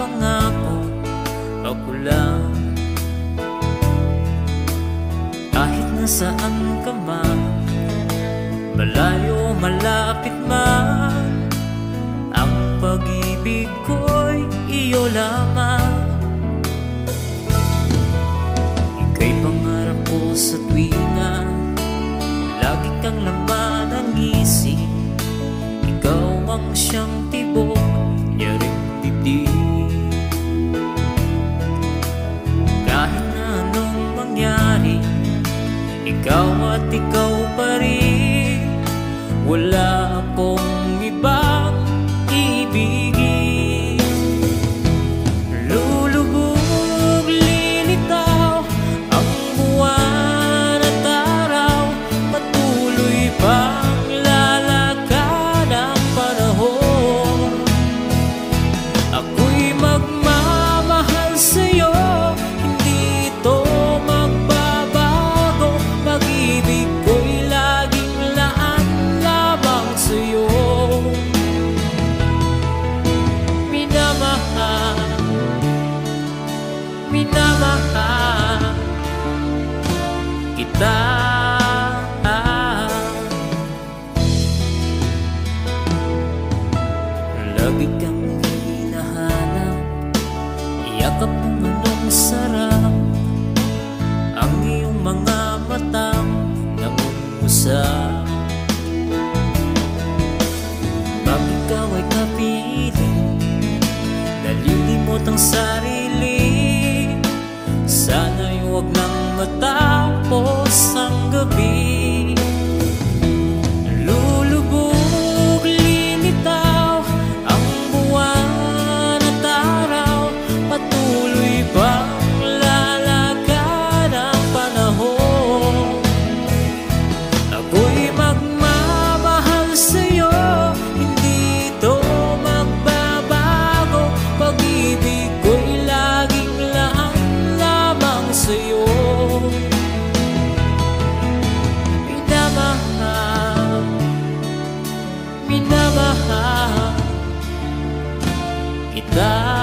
pangako, ako lang. Kahit nasaan ka man, malayo malapit man, ang pag-ibig ko'y iyo lamang. Ika'y pangarap ko sa tuwina, lagi kang laman ng isip. Ikaw ang siyang tibok niya rin dibdib. Kahit na anong mangyari, ikaw at ikaw pa rin. Wala akong ibang ibigin. Lulubog, lilitaw ang buwan at araw, patuloy pang lalakad ang panahon. Ako'y magmamahal sa'yo, hindi ito magbabago. Pag-ibig ko'y laging laan lamang sa'yo. Minamahal, minamahal kita. Lagi kang hinahanap, yakap ng anong sarap, ang iyong mga matang nangungusap. Pag ikaw ay kapiling, nalilimot ang sarili, sana'y huwag nang matapos ang gabi. Lulubog, lilitaw ang buwan at araw, patuloy bang lalakad ang panahon. Ako'y magmamahal sa'yo, hindi ito magbabago. Pag-ibig ko'y laging laan lamang sa'yo. Minamahal, minamahal kita.